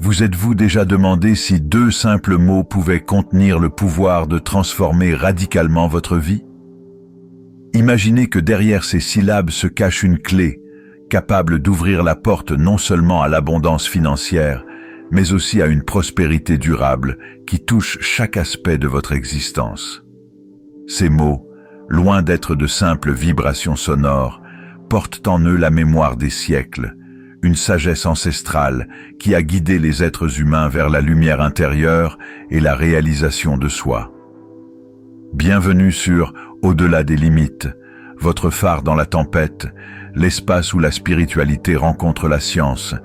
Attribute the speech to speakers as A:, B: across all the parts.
A: Vous êtes-vous déjà demandé si 2 simples mots pouvaient contenir le pouvoir de transformer radicalement votre vie? Imaginez que derrière ces syllabes se cache une clé, capable d'ouvrir la porte non seulement à l'abondance financière, mais aussi à une prospérité durable qui touche chaque aspect de votre existence. Ces mots, loin d'être de simples vibrations sonores, portent en eux la mémoire des siècles, une sagesse ancestrale qui a guidé les êtres humains vers la lumière intérieure et la réalisation de soi. Bienvenue sur Au-delà des limites, votre phare dans la tempête, l'espace où la spiritualité rencontre la science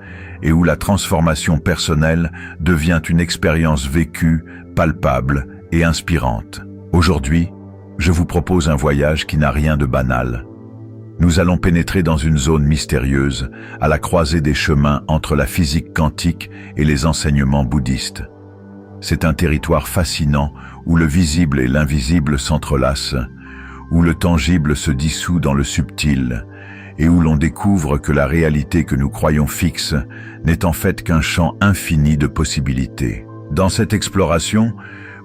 A: et où la transformation personnelle devient une expérience vécue, palpable et inspirante. Aujourd'hui, je vous propose un voyage qui n'a rien de banal. Nous allons pénétrer dans une zone mystérieuse, à la croisée des chemins entre la physique quantique et les enseignements bouddhistes. C'est un territoire fascinant où le visible et l'invisible s'entrelacent, où le tangible se dissout dans le subtil, et où l'on découvre que la réalité que nous croyons fixe n'est en fait qu'un champ infini de possibilités. Dans cette exploration,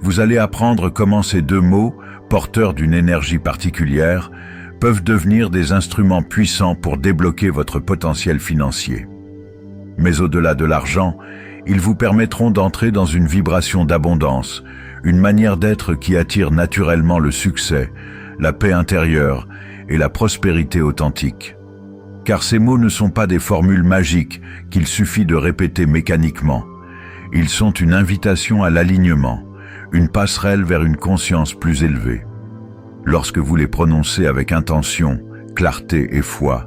A: vous allez apprendre comment ces 2 mots, porteurs d'une énergie particulière, peuvent devenir des instruments puissants pour débloquer votre potentiel financier. Mais au-delà de l'argent, ils vous permettront d'entrer dans une vibration d'abondance, une manière d'être qui attire naturellement le succès, la paix intérieure et la prospérité authentique. Car ces mots ne sont pas des formules magiques qu'il suffit de répéter mécaniquement. Ils sont une invitation à l'alignement, une passerelle vers une conscience plus élevée. Lorsque vous les prononcez avec intention, clarté et foi,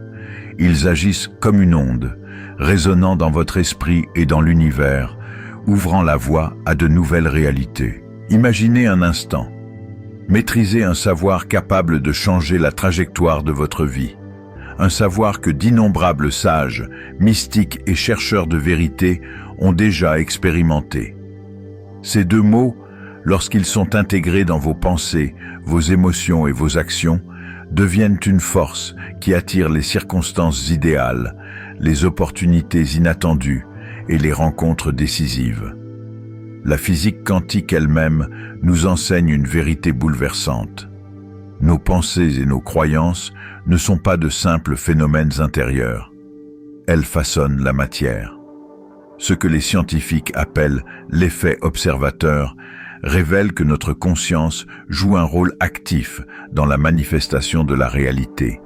A: ils agissent comme une onde, résonnant dans votre esprit et dans l'univers, ouvrant la voie à de nouvelles réalités. Imaginez un instant. Maîtrisez un savoir capable de changer la trajectoire de votre vie. Un savoir que d'innombrables sages, mystiques et chercheurs de vérité ont déjà expérimenté. Ces 2 mots, lorsqu'ils sont intégrés dans vos pensées, vos émotions et vos actions, deviennent une force qui attire les circonstances idéales, les opportunités inattendues et les rencontres décisives. La physique quantique elle-même nous enseigne une vérité bouleversante. Nos pensées et nos croyances ne sont pas de simples phénomènes intérieurs. Elles façonnent la matière. Ce que les scientifiques appellent l'effet observateur révèle que notre conscience joue un rôle actif dans la manifestation de la réalité.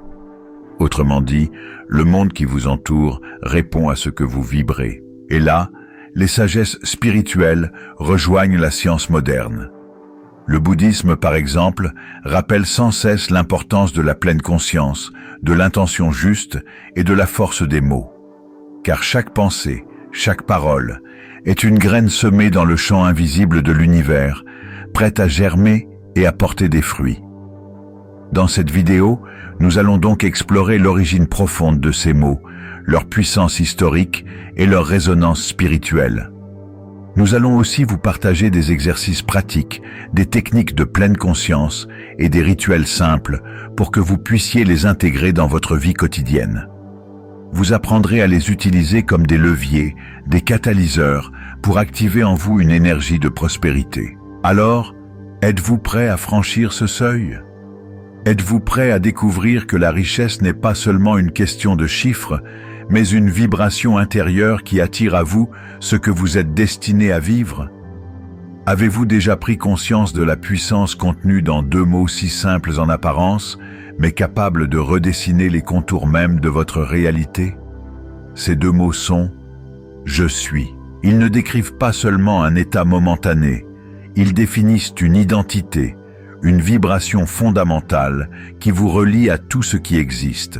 A: Autrement dit, le monde qui vous entoure répond à ce que vous vibrez. Et là, les sagesses spirituelles rejoignent la science moderne. Le bouddhisme, par exemple, rappelle sans cesse l'importance de la pleine conscience, de l'intention juste et de la force des mots. Car chaque pensée, chaque parole, est une graine semée dans le champ invisible de l'univers, prête à germer et à porter des fruits. Dans cette vidéo, nous allons donc explorer l'origine profonde de ces mots, leur puissance historique et leur résonance spirituelle. Nous allons aussi vous partager des exercices pratiques, des techniques de pleine conscience et des rituels simples pour que vous puissiez les intégrer dans votre vie quotidienne. Vous apprendrez à les utiliser comme des leviers, des catalyseurs pour activer en vous une énergie de prospérité. Alors, êtes-vous prêt à franchir ce seuil? Êtes-vous prêt à découvrir que la richesse n'est pas seulement une question de chiffres, mais une vibration intérieure qui attire à vous ce que vous êtes destiné à vivre? Avez-vous déjà pris conscience de la puissance contenue dans 2 mots si simples en apparence, mais capables de redessiner les contours mêmes de votre réalité? Ces 2 mots sont « Je suis ». Ils ne décrivent pas seulement un état momentané, ils définissent une identité, une vibration fondamentale qui vous relie à tout ce qui existe.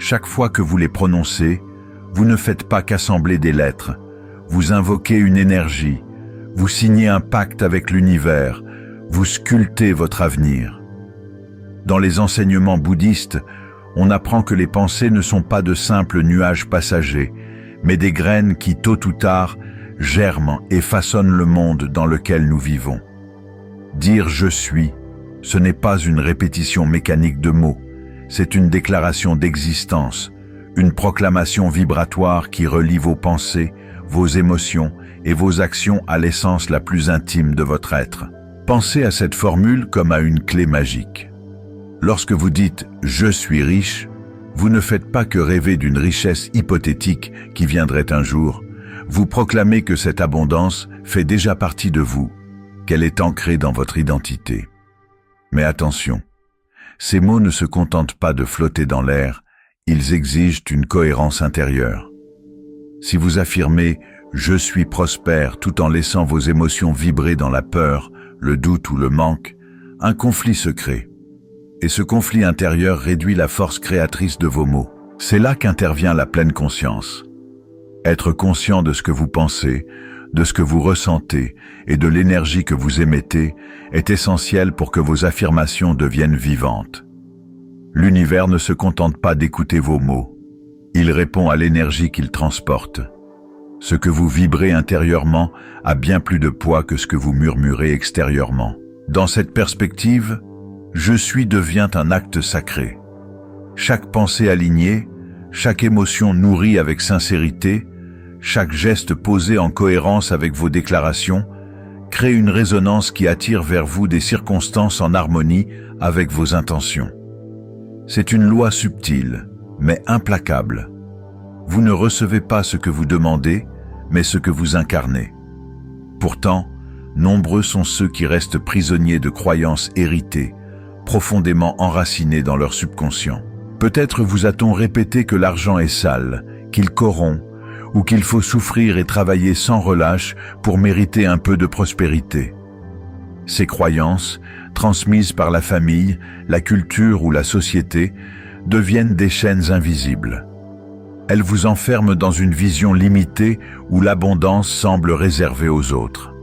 A: Chaque fois que vous les prononcez, vous ne faites pas qu'assembler des lettres, vous invoquez une énergie, vous signez un pacte avec l'univers, vous sculptez votre avenir. Dans les enseignements bouddhistes, on apprend que les pensées ne sont pas de simples nuages passagers, mais des graines qui, tôt ou tard, germent et façonnent le monde dans lequel nous vivons. Dire « je suis », ce n'est pas une répétition mécanique de mots, c'est une déclaration d'existence, une proclamation vibratoire qui relie vos pensées, vos émotions et vos actions à l'essence la plus intime de votre être. Pensez à cette formule comme à une clé magique. Lorsque vous dites « je suis riche », vous ne faites pas que rêver d'une richesse hypothétique qui viendrait un jour. Vous proclamez que cette abondance fait déjà partie de vous, qu'elle est ancrée dans votre identité. Mais attention, ces mots ne se contentent pas de flotter dans l'air, ils exigent une cohérence intérieure. Si vous affirmez « je suis prospère » tout en laissant vos émotions vibrer dans la peur, le doute ou le manque, un conflit se crée. Et ce conflit intérieur réduit la force créatrice de vos mots. C'est là qu'intervient la pleine conscience. Être conscient de ce que vous pensez, de ce que vous ressentez et de l'énergie que vous émettez est essentiel pour que vos affirmations deviennent vivantes. L'univers ne se contente pas d'écouter vos mots. Il répond à l'énergie qu'il transporte. Ce que vous vibrez intérieurement a bien plus de poids que ce que vous murmurez extérieurement. Dans cette perspective, « je suis » devient un acte sacré. Chaque pensée alignée, chaque émotion nourrie avec sincérité, chaque geste posé en cohérence avec vos déclarations, crée une résonance qui attire vers vous des circonstances en harmonie avec vos intentions. C'est une loi subtile, mais implacable. Vous ne recevez pas ce que vous demandez, mais ce que vous incarnez. Pourtant, nombreux sont ceux qui restent prisonniers de croyances héritées, profondément enracinées dans leur subconscient. Peut-être vous a-t-on répété que l'argent est sale, qu'il corrompt, ou qu'il faut souffrir et travailler sans relâche pour mériter un peu de prospérité. Ces croyances, transmises par la famille, la culture ou la société, deviennent des chaînes invisibles. Elles vous enferment dans une vision limitée où l'abondance semble réservée aux autres.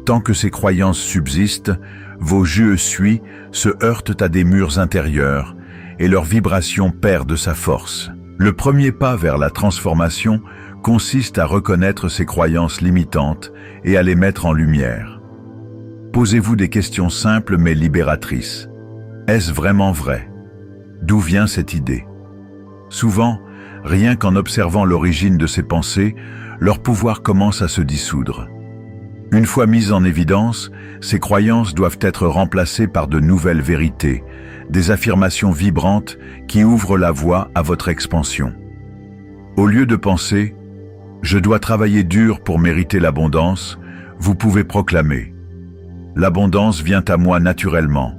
A: Tant que ces croyances subsistent, vos je suis se heurtent à des murs intérieurs et leur vibration perd de sa force. Le premier pas vers la transformation consiste à reconnaître ces croyances limitantes et à les mettre en lumière. Posez-vous des questions simples mais libératrices. Est-ce vraiment vrai? D'où vient cette idée? Souvent, rien qu'en observant l'origine de ces pensées, leur pouvoir commence à se dissoudre. Une fois mises en évidence, ces croyances doivent être remplacées par de nouvelles vérités, des affirmations vibrantes qui ouvrent la voie à votre expansion. Au lieu de penser « je dois travailler dur pour mériter l'abondance », vous pouvez proclamer « l'abondance vient à moi naturellement,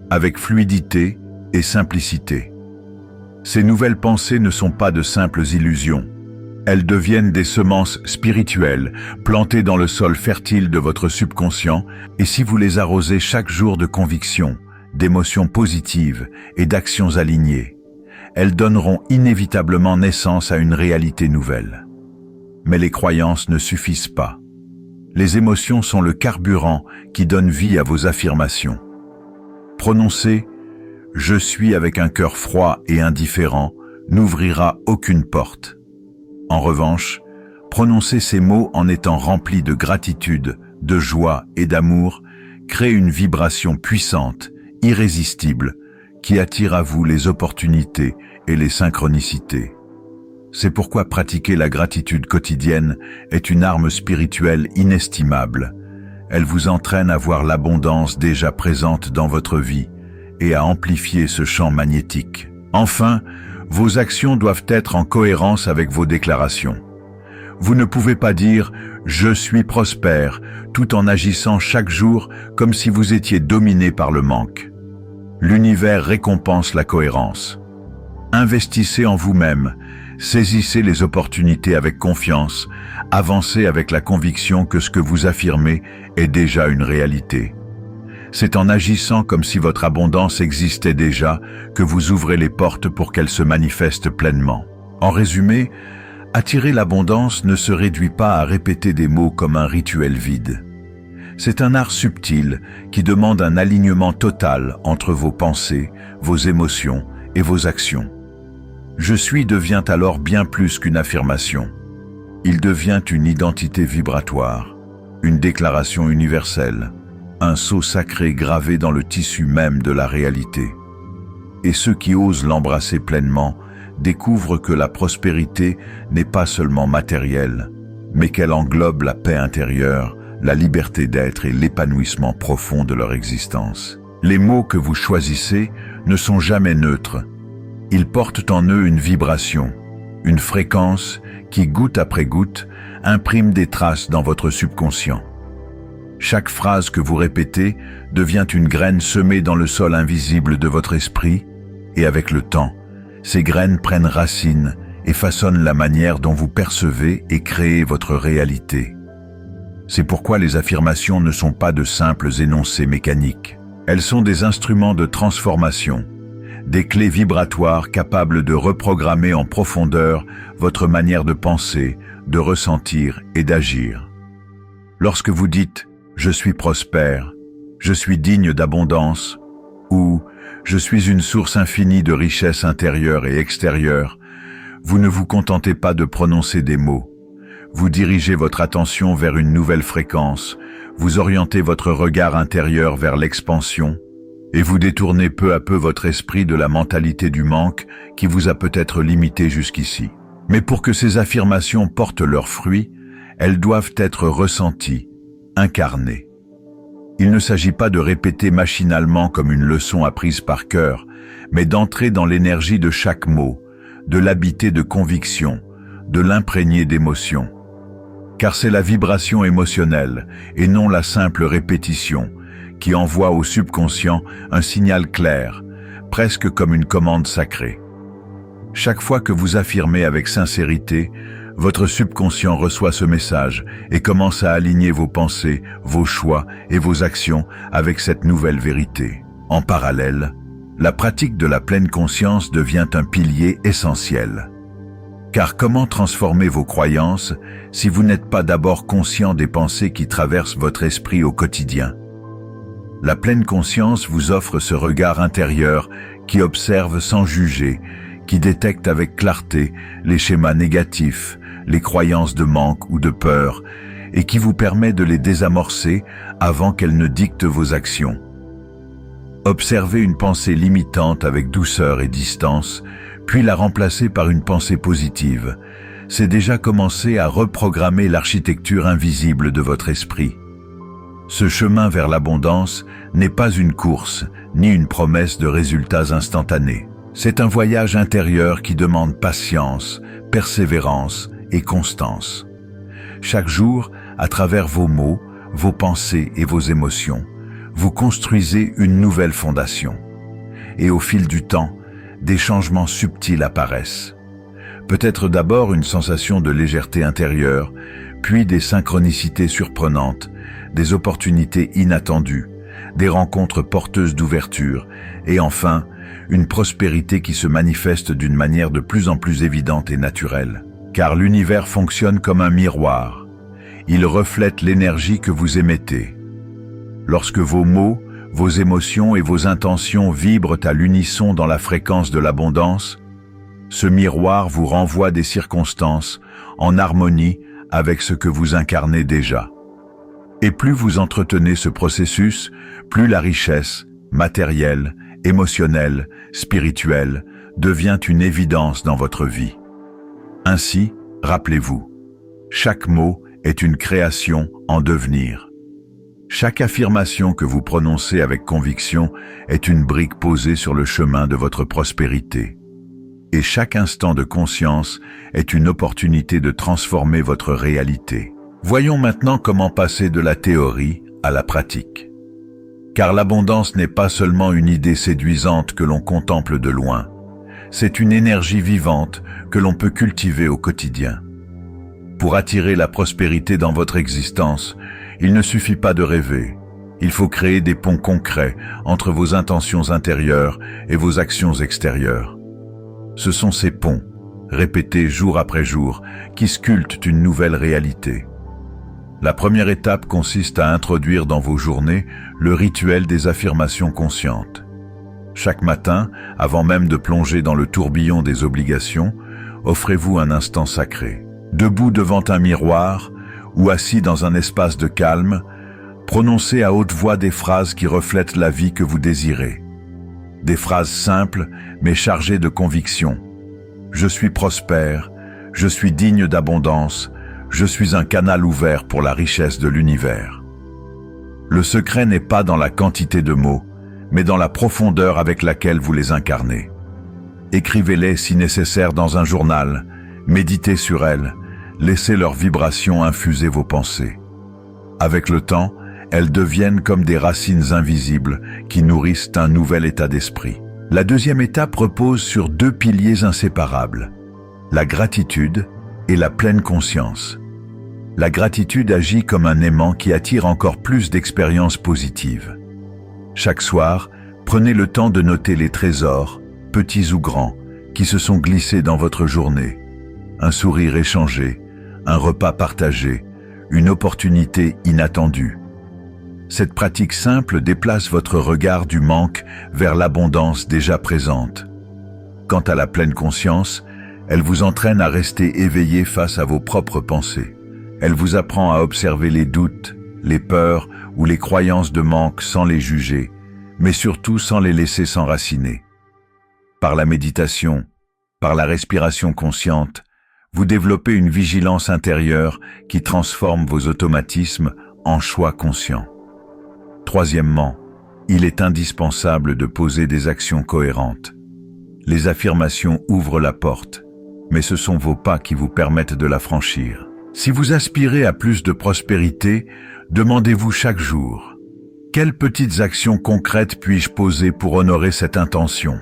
A: avec fluidité et simplicité ». Ces nouvelles pensées ne sont pas de simples illusions. Elles deviennent des semences spirituelles, plantées dans le sol fertile de votre subconscient, et si vous les arrosez chaque jour de conviction, d'émotions positives et d'actions alignées, elles donneront inévitablement naissance à une réalité nouvelle. Mais les croyances ne suffisent pas. Les émotions sont le carburant qui donne vie à vos affirmations. Prononcer « je suis » avec un cœur froid et indifférent n'ouvrira aucune porte. En revanche, prononcer ces mots en étant remplis de gratitude, de joie et d'amour crée une vibration puissante, irrésistible, qui attire à vous les opportunités et les synchronicités. C'est pourquoi pratiquer la gratitude quotidienne est une arme spirituelle inestimable. Elle vous entraîne à voir l'abondance déjà présente dans votre vie et à amplifier ce champ magnétique. Enfin, vos actions doivent être en cohérence avec vos déclarations. Vous ne pouvez pas dire « je suis prospère » tout en agissant chaque jour comme si vous étiez dominé par le manque. L'univers récompense la cohérence. Investissez en vous-même, saisissez les opportunités avec confiance, avancez avec la conviction que ce que vous affirmez est déjà une réalité. C'est en agissant comme si votre abondance existait déjà que vous ouvrez les portes pour qu'elle se manifeste pleinement. En résumé, attirer l'abondance ne se réduit pas à répéter des mots comme un rituel vide. C'est un art subtil qui demande un alignement total entre vos pensées, vos émotions et vos actions. Je suis devient alors bien plus qu'une affirmation. Il devient une identité vibratoire, une déclaration universelle, un sceau sacré gravé dans le tissu même de la réalité. Et ceux qui osent l'embrasser pleinement découvrent que la prospérité n'est pas seulement matérielle, mais qu'elle englobe la paix intérieure, la liberté d'être et l'épanouissement profond de leur existence. Les mots que vous choisissez ne sont jamais neutres. Ils portent en eux une vibration, une fréquence qui, goutte après goutte, imprime des traces dans votre subconscient. Chaque phrase que vous répétez devient une graine semée dans le sol invisible de votre esprit, et avec le temps, ces graines prennent racine et façonnent la manière dont vous percevez et créez votre réalité. C'est pourquoi les affirmations ne sont pas de simples énoncés mécaniques. Elles sont des instruments de transformation, des clés vibratoires capables de reprogrammer en profondeur votre manière de penser, de ressentir et d'agir. Lorsque vous dites « Je suis prospère »,« Je suis digne d'abondance » ou « Je suis une source infinie de richesse intérieure et extérieure », vous ne vous contentez pas de prononcer des mots. Vous dirigez votre attention vers une nouvelle fréquence, vous orientez votre regard intérieur vers l'expansion, et vous détournez peu à peu votre esprit de la mentalité du manque qui vous a peut-être limité jusqu'ici. Mais pour que ces affirmations portent leurs fruits, elles doivent être ressenties, incarnées. Il ne s'agit pas de répéter machinalement comme une leçon apprise par cœur, mais d'entrer dans l'énergie de chaque mot, de l'habiter de conviction, de l'imprégner d'émotion. Car c'est la vibration émotionnelle, et non la simple répétition, qui envoie au subconscient un signal clair, presque comme une commande sacrée. Chaque fois que vous affirmez avec sincérité, votre subconscient reçoit ce message et commence à aligner vos pensées, vos choix et vos actions avec cette nouvelle vérité. En parallèle, la pratique de la pleine conscience devient un pilier essentiel. Car comment transformer vos croyances si vous n'êtes pas d'abord conscient des pensées qui traversent votre esprit au quotidien? La pleine conscience vous offre ce regard intérieur qui observe sans juger, qui détecte avec clarté les schémas négatifs, les croyances de manque ou de peur, et qui vous permet de les désamorcer avant qu'elles ne dictent vos actions. Observez une pensée limitante avec douceur et distance, puis la remplacer par une pensée positive. C'est déjà commencer à reprogrammer l'architecture invisible de votre esprit. Ce chemin vers l'abondance n'est pas une course, ni une promesse de résultats instantanés. C'est un voyage intérieur qui demande patience, persévérance et constance. Chaque jour, à travers vos mots, vos pensées et vos émotions, vous construisez une nouvelle fondation. Et au fil du temps, des changements subtils apparaissent. Peut-être d'abord une sensation de légèreté intérieure, puis des synchronicités surprenantes, des opportunités inattendues, des rencontres porteuses d'ouverture, et enfin, une prospérité qui se manifeste d'une manière de plus en plus évidente et naturelle. Car l'univers fonctionne comme un miroir. Il reflète l'énergie que vous émettez. Lorsque vos mots, vos émotions et vos intentions vibrent à l'unisson dans la fréquence de l'abondance, ce miroir vous renvoie des circonstances en harmonie avec ce que vous incarnez déjà. Et plus vous entretenez ce processus, plus la richesse, matérielle, émotionnelle, spirituelle, devient une évidence dans votre vie. Ainsi, rappelez-vous, chaque mot est une création en devenir. Chaque affirmation que vous prononcez avec conviction est une brique posée sur le chemin de votre prospérité. Et chaque instant de conscience est une opportunité de transformer votre réalité. Voyons maintenant comment passer de la théorie à la pratique. Car l'abondance n'est pas seulement une idée séduisante que l'on contemple de loin. C'est une énergie vivante que l'on peut cultiver au quotidien. Pour attirer la prospérité dans votre existence, il ne suffit pas de rêver. Il faut créer des ponts concrets entre vos intentions intérieures et vos actions extérieures. Ce sont ces ponts, répétés jour après jour, qui sculptent une nouvelle réalité. La première étape consiste à introduire dans vos journées le rituel des affirmations conscientes. Chaque matin, avant même de plonger dans le tourbillon des obligations, offrez-vous un instant sacré. Debout devant un miroir ou assis dans un espace de calme, prononcez à haute voix des phrases qui reflètent la vie que vous désirez. Des phrases simples mais chargées de conviction. Je suis prospère, je suis digne d'abondance, Je suis un canal ouvert pour la richesse de l'univers. Le secret n'est pas dans la quantité de mots, mais dans la profondeur avec laquelle vous les incarnez. Écrivez-les si nécessaire dans un journal, méditez sur elles, laissez leurs vibrations infuser vos pensées. Avec le temps, elles deviennent comme des racines invisibles qui nourrissent un nouvel état d'esprit. La deuxième étape repose sur deux piliers inséparables, la gratitude et la pleine conscience. La gratitude agit comme un aimant qui attire encore plus d'expériences positives. Chaque soir, prenez le temps de noter les trésors, petits ou grands, qui se sont glissés dans votre journée. Un sourire échangé, un repas partagé, une opportunité inattendue. Cette pratique simple déplace votre regard du manque vers l'abondance déjà présente. Quant à la pleine conscience, elle vous entraîne à rester éveillé face à vos propres pensées. Elle vous apprend à observer les doutes, les peurs ou les croyances de manque sans les juger, mais surtout sans les laisser s'enraciner. Par la méditation, par la respiration consciente, vous développez une vigilance intérieure qui transforme vos automatismes en choix conscients. Troisièmement, il est indispensable de poser des actions cohérentes. Les affirmations ouvrent la porte, mais ce sont vos pas qui vous permettent de la franchir. Si vous aspirez à plus de prospérité, demandez-vous chaque jour: quelles petites actions concrètes puis-je poser pour honorer cette intention?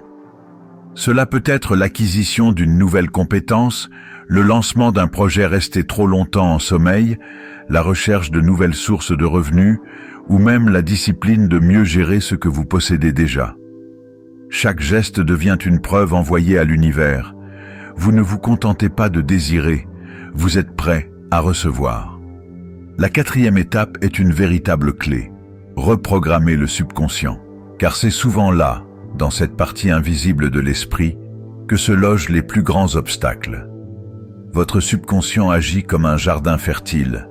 A: Cela peut être l'acquisition d'une nouvelle compétence, le lancement d'un projet resté trop longtemps en sommeil, la recherche de nouvelles sources de revenus, ou même la discipline de mieux gérer ce que vous possédez déjà. Chaque geste devient une preuve envoyée à l'univers. Vous ne vous contentez pas de désirer, vous êtes prêt à recevoir. La quatrième étape est une véritable clé: reprogrammer le subconscient, car c'est souvent là, dans cette partie invisible de l'esprit, que se logent les plus grands obstacles. Votre subconscient agit comme un jardin fertile,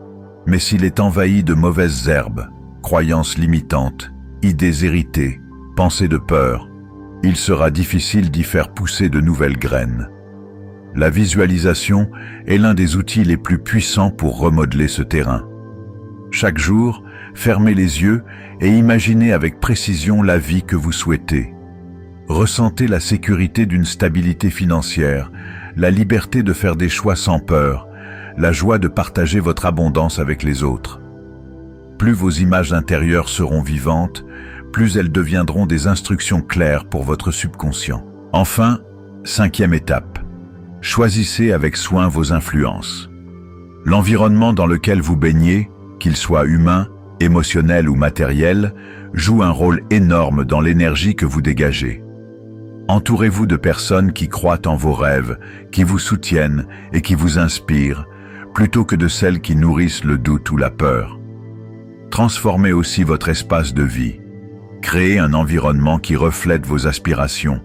A: mais s'il est envahi de mauvaises herbes, croyances limitantes, idées héritées, pensées de peur, il sera difficile d'y faire pousser de nouvelles graines. La visualisation est l'un des outils les plus puissants pour remodeler ce terrain. Chaque jour, fermez les yeux et imaginez avec précision la vie que vous souhaitez. Ressentez la sécurité d'une stabilité financière, la liberté de faire des choix sans peur, la joie de partager votre abondance avec les autres. Plus vos images intérieures seront vivantes, plus elles deviendront des instructions claires pour votre subconscient. Enfin, cinquième étape. Choisissez avec soin vos influences. L'environnement dans lequel vous baignez, qu'il soit humain, émotionnel ou matériel, joue un rôle énorme dans l'énergie que vous dégagez. Entourez-vous de personnes qui croient en vos rêves, qui vous soutiennent et qui vous inspirent, plutôt que de celles qui nourrissent le doute ou la peur. Transformez aussi votre espace de vie. Créez un environnement qui reflète vos aspirations.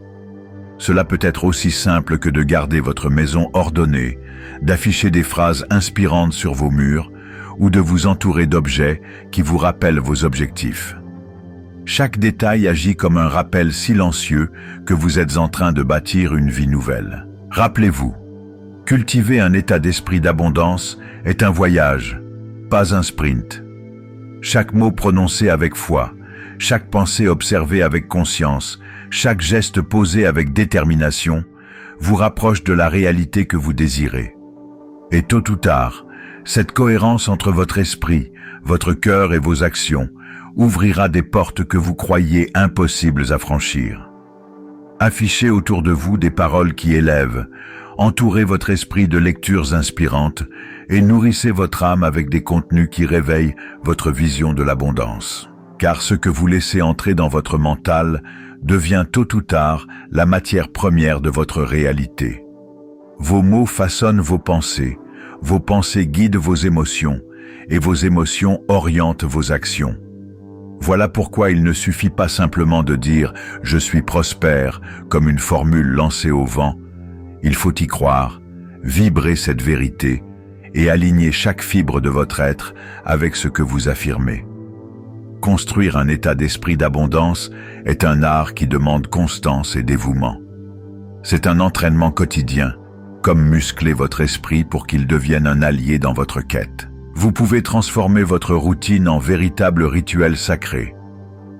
A: Cela peut être aussi simple que de garder votre maison ordonnée, d'afficher des phrases inspirantes sur vos murs ou de vous entourer d'objets qui vous rappellent vos objectifs. Chaque détail agit comme un rappel silencieux que vous êtes en train de bâtir une vie nouvelle. Rappelez-vous, cultiver un état d'esprit d'abondance est un voyage, pas un sprint. Chaque mot prononcé avec foi, chaque pensée observée avec conscience, chaque geste posé avec détermination, vous rapproche de la réalité que vous désirez. Et tôt ou tard, cette cohérence entre votre esprit, votre cœur et vos actions ouvrira des portes que vous croyiez impossibles à franchir. Affichez autour de vous des paroles qui élèvent, entourez votre esprit de lectures inspirantes et nourrissez votre âme avec des contenus qui réveillent votre vision de l'abondance. Car ce que vous laissez entrer dans votre mental devient tôt ou tard la matière première de votre réalité. Vos mots façonnent vos pensées guident vos émotions, et vos émotions orientent vos actions. Voilà pourquoi il ne suffit pas simplement de dire « je suis prospère » comme une formule lancée au vent. Il faut y croire, vibrer cette vérité et aligner chaque fibre de votre être avec ce que vous affirmez. Construire un état d'esprit d'abondance est un art qui demande constance et dévouement. C'est un entraînement quotidien, comme muscler votre esprit pour qu'il devienne un allié dans votre quête. Vous pouvez transformer votre routine en véritable rituel sacré.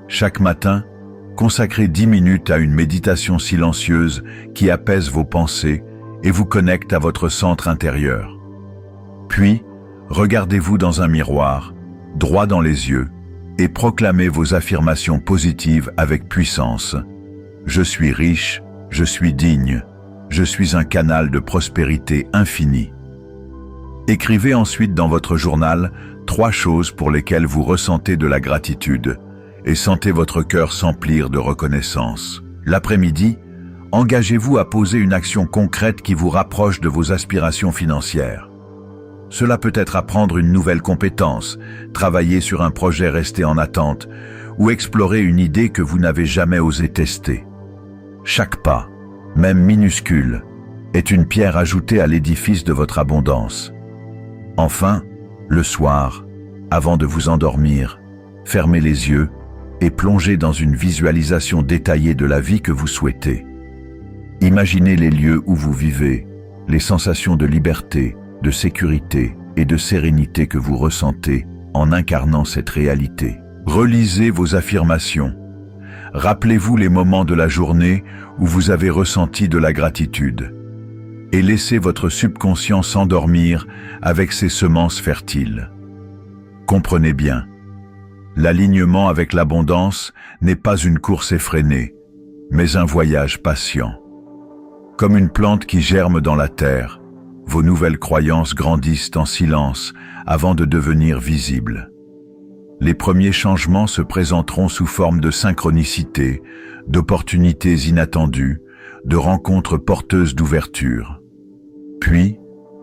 A: Chaque matin, consacrez 10 minutes à une méditation silencieuse qui apaise vos pensées et vous connecte à votre centre intérieur. Puis, regardez-vous dans un miroir, droit dans les yeux, et proclamez vos affirmations positives avec puissance. Je suis riche, je suis digne, je suis un canal de prospérité infinie. Écrivez ensuite dans votre journal 3 choses pour lesquelles vous ressentez de la gratitude et sentez votre cœur s'emplir de reconnaissance. L'après-midi, engagez-vous à poser une action concrète qui vous rapproche de vos aspirations financières. Cela peut être apprendre une nouvelle compétence, travailler sur un projet resté en attente ou explorer une idée que vous n'avez jamais osé tester. Chaque pas, même minuscule, est une pierre ajoutée à l'édifice de votre abondance. Enfin, le soir, avant de vous endormir, fermez les yeux et plongez dans une visualisation détaillée de la vie que vous souhaitez. Imaginez les lieux où vous vivez, les sensations de liberté, de sécurité et de sérénité que vous ressentez en incarnant cette réalité. Relisez vos affirmations. Rappelez-vous les moments de la journée où vous avez ressenti de la gratitude. Et laissez votre subconscient s'endormir avec ses semences fertiles. Comprenez bien, l'alignement avec l'abondance n'est pas une course effrénée, mais un voyage patient. Comme une plante qui germe dans la terre, vos nouvelles croyances grandissent en silence avant de devenir visibles. Les premiers changements se présenteront sous forme de synchronicité, d'opportunités inattendues, de rencontres porteuses d'ouverture. Puis,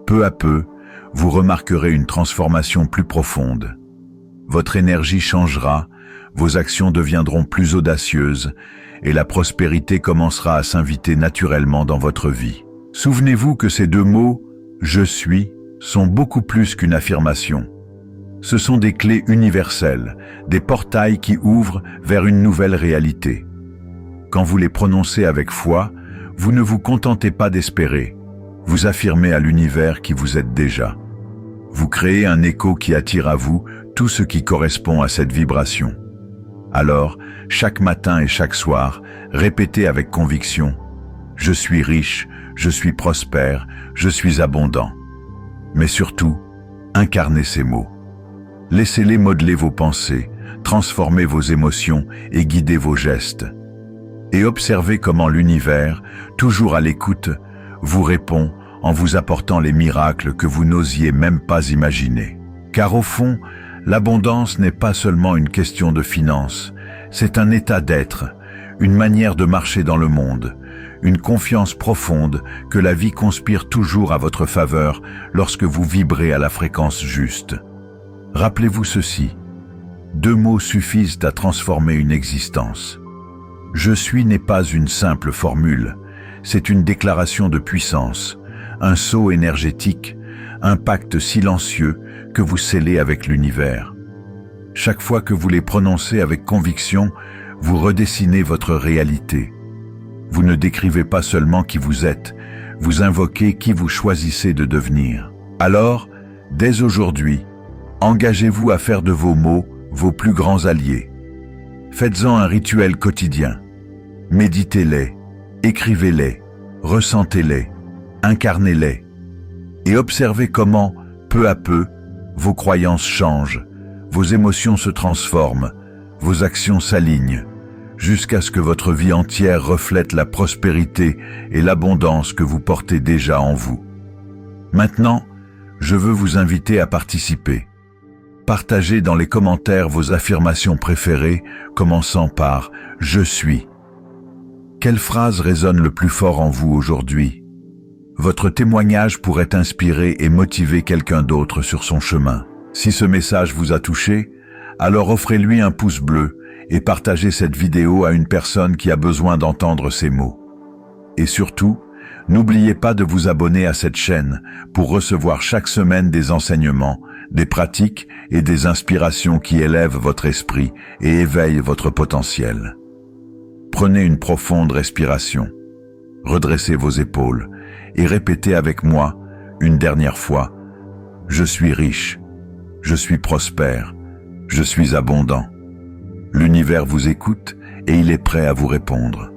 A: peu à peu, vous remarquerez une transformation plus profonde. Votre énergie changera, vos actions deviendront plus audacieuses et la prospérité commencera à s'inviter naturellement dans votre vie. Souvenez-vous que ces 2 mots, « je suis », sont beaucoup plus qu'une affirmation. Ce sont des clés universelles, des portails qui ouvrent vers une nouvelle réalité. Quand vous les prononcez avec foi, vous ne vous contentez pas d'espérer. Vous affirmez à l'univers qui vous êtes déjà. Vous créez un écho qui attire à vous tout ce qui correspond à cette vibration. Alors, chaque matin et chaque soir, répétez avec conviction « Je suis riche, je suis prospère, je suis abondant ». Mais surtout, incarnez ces mots. Laissez-les modeler vos pensées, transformer vos émotions et guider vos gestes. Et observez comment l'univers, toujours à l'écoute, vous répond en vous apportant les miracles que vous n'osiez même pas imaginer. Car au fond, l'abondance n'est pas seulement une question de finances, c'est un état d'être, une manière de marcher dans le monde, une confiance profonde que la vie conspire toujours à votre faveur lorsque vous vibrez à la fréquence juste. Rappelez-vous ceci, 2 mots suffisent à transformer une existence. Je suis n'est pas une simple formule, c'est une déclaration de puissance, un sceau énergétique, un pacte silencieux que vous scellez avec l'univers. Chaque fois que vous les prononcez avec conviction, vous redessinez votre réalité. Vous ne décrivez pas seulement qui vous êtes, vous invoquez qui vous choisissez de devenir. Alors, dès aujourd'hui, engagez-vous à faire de vos mots vos plus grands alliés. Faites-en un rituel quotidien. Méditez-les, écrivez-les, ressentez-les, incarnez-les. Et observez comment, peu à peu, vos croyances changent, vos émotions se transforment, vos actions s'alignent, jusqu'à ce que votre vie entière reflète la prospérité et l'abondance que vous portez déjà en vous. Maintenant, je veux vous inviter à participer. Partagez dans les commentaires vos affirmations préférées, commençant par « Je suis ». Quelle phrase résonne le plus fort en vous aujourd'hui? Votre témoignage pourrait inspirer et motiver quelqu'un d'autre sur son chemin. Si ce message vous a touché, alors offrez-lui un pouce bleu et partagez cette vidéo à une personne qui a besoin d'entendre ces mots. Et surtout, n'oubliez pas de vous abonner à cette chaîne pour recevoir chaque semaine des enseignements, des pratiques et des inspirations qui élèvent votre esprit et éveillent votre potentiel. Prenez une profonde respiration, redressez vos épaules et répétez avec moi, une dernière fois, « Je suis riche, je suis prospère, je suis abondant ». L'univers vous écoute et il est prêt à vous répondre.